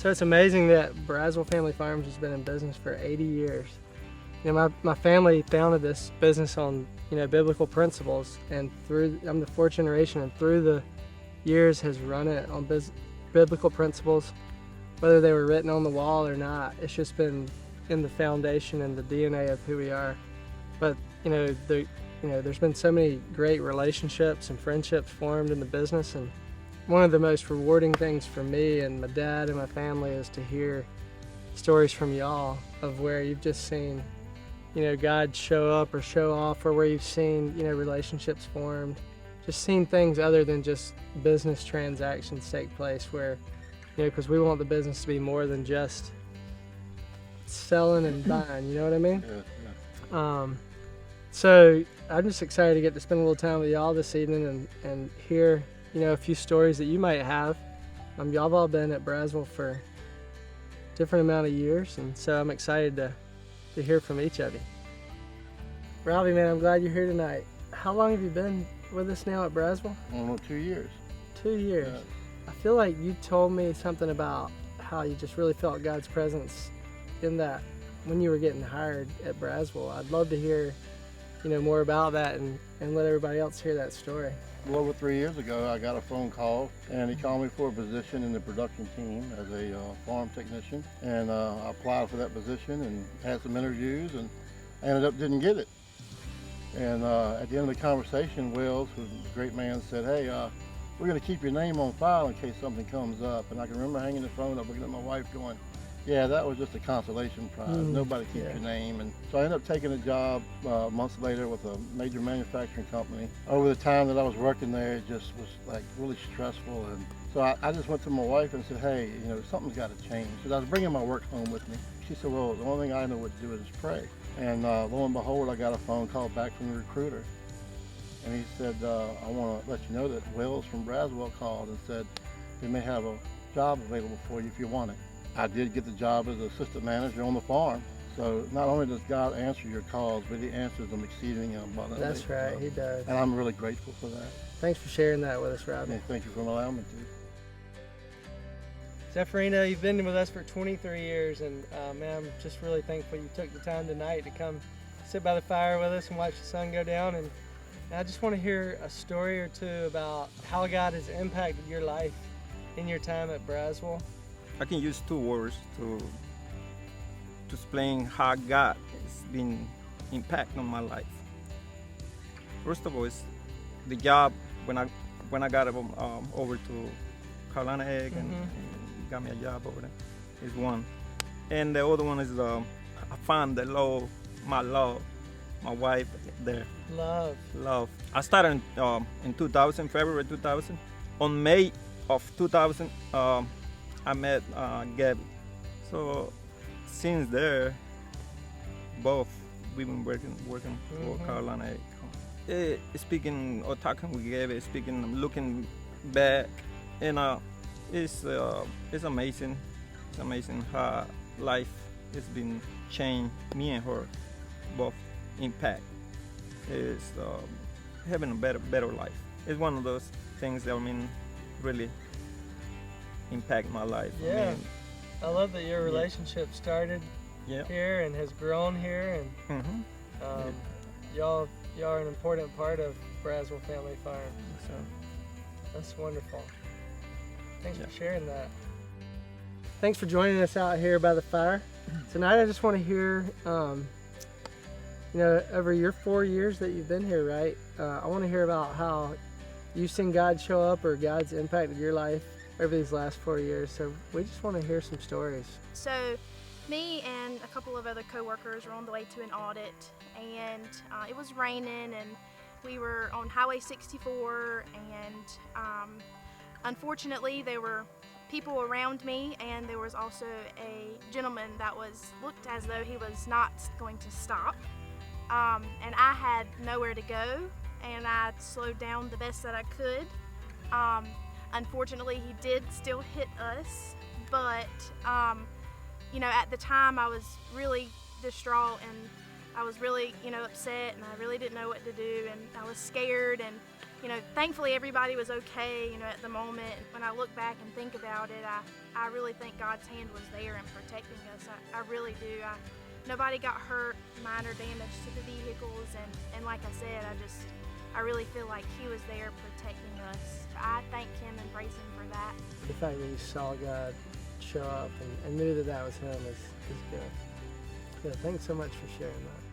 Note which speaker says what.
Speaker 1: So it's amazing that Braswell Family Farms has been in business for 80 years. You know, my family founded this business on, biblical principles, and I'm the fourth generation, and through the years has run it on biblical principles, whether they were written on the wall or not. It's just been in the foundation and the DNA of who we are. But there's been so many great relationships and friendships formed in the business, and one of the most rewarding things for me and my dad and my family is to hear stories from y'all of where you've just seen, God show up or show off, or where you've seen, relationships formed, just seen things other than just business transactions take place where, because we want the business to be more than just selling and buying, you know what I mean?
Speaker 2: Yeah.
Speaker 1: So I'm just excited to get to spend a little time with y'all this evening and hear, a few stories that you might have. Y'all have all been at Braswell for a different amount of years, and so I'm excited to hear from each of you. Robbie, man, I'm glad you're here tonight. How long have you been with us now at Braswell?
Speaker 2: Almost 2 years.
Speaker 1: 2 years.
Speaker 2: Yeah.
Speaker 1: I feel like you told me something about how you just really felt God's presence in that when you were getting hired at Braswell. I'd love to hear, more about that and let everybody else hear that story.
Speaker 2: Well, over 3 years ago, I got a phone call, and he called me for a position in the production team as a farm technician. And I applied for that position and had some interviews, and I ended up didn't get it. And at the end of the conversation, Wells, who's a great man, said, "Hey, we're going to keep your name on file in case something comes up." And I can remember hanging the phone up, looking at my wife, going, "Yeah, that was just a consolation prize. Nobody keeps your name." And so I ended up taking a job months later with a major manufacturing company. Over the time that I was working there, it just was like really stressful. And so I just went to my wife and said, "Hey, something's got to change." Because I was bringing my work home with me. She said, "Well, the only thing I know what to do is pray." And lo and behold, I got a phone call back from the recruiter. And he said, "I want to let you know that Wells from Braswell called and said they may have a job available for you if you want it." I did get the job as assistant manager on the farm. So not only does God answer your calls, but he answers them exceedingly abundantly.
Speaker 1: That's right, he does.
Speaker 2: And I'm really grateful for that.
Speaker 1: Thanks for sharing that with us, Robbie.
Speaker 2: And thank you for allowing me to.
Speaker 1: Zephyrinda, you've been with us for 23 years, and man, I'm just really thankful you took the time tonight to come sit by the fire with us and watch the sun go down. And I just want to hear a story or two about how God has impacted your life in your time at Braswell.
Speaker 3: I can use 2 words to explain how God has been impact on my life. First of all, it's the job when I got over to Carolina Egg and got me a job over there is one, and the other one is I found my wife there. Love. I started in 2000, February 2000. On May of 2000. I met Gabby. So since there, both we've been working for Carolina Egg. Speaking or talking with Gabby, looking back, and it's amazing. It's amazing how life has been changed. Me and her, both impact. Is having a better life. It's one of those things that really impact my life.
Speaker 1: Yeah, I love that your relationship started here and has grown here, and y'all are an important part of Braswell Family Farm. So that's wonderful. Thanks for sharing that. Thanks for joining us out here by the fire tonight. I just want to hear, over your 4 years that you've been here, right? I want to hear about how you've seen God show up or God's impacted your life over these last 4 years. So we just want to hear some stories.
Speaker 4: So me and a couple of other co-workers were on the way to an audit, and it was raining, and we were on Highway 64, and unfortunately there were people around me, and there was also a gentleman that looked as though he was not going to stop, and I had nowhere to go, and I slowed down the best that I could. Unfortunately, he did still hit us, but at the time I was really distraught, and I was really upset, and I really didn't know what to do, and I was scared, and you know, thankfully everybody was okay, you know, at the moment. When I look back and think about it, I really think God's hand was there in protecting us. I really do. Nobody got hurt, minor damage to the vehicles, and like I said, I really feel like He was there protecting us. I thank Him and praise Him for that.
Speaker 1: The fact that you saw God show up and knew that that was Him is good. Yeah, thanks so much for sharing that.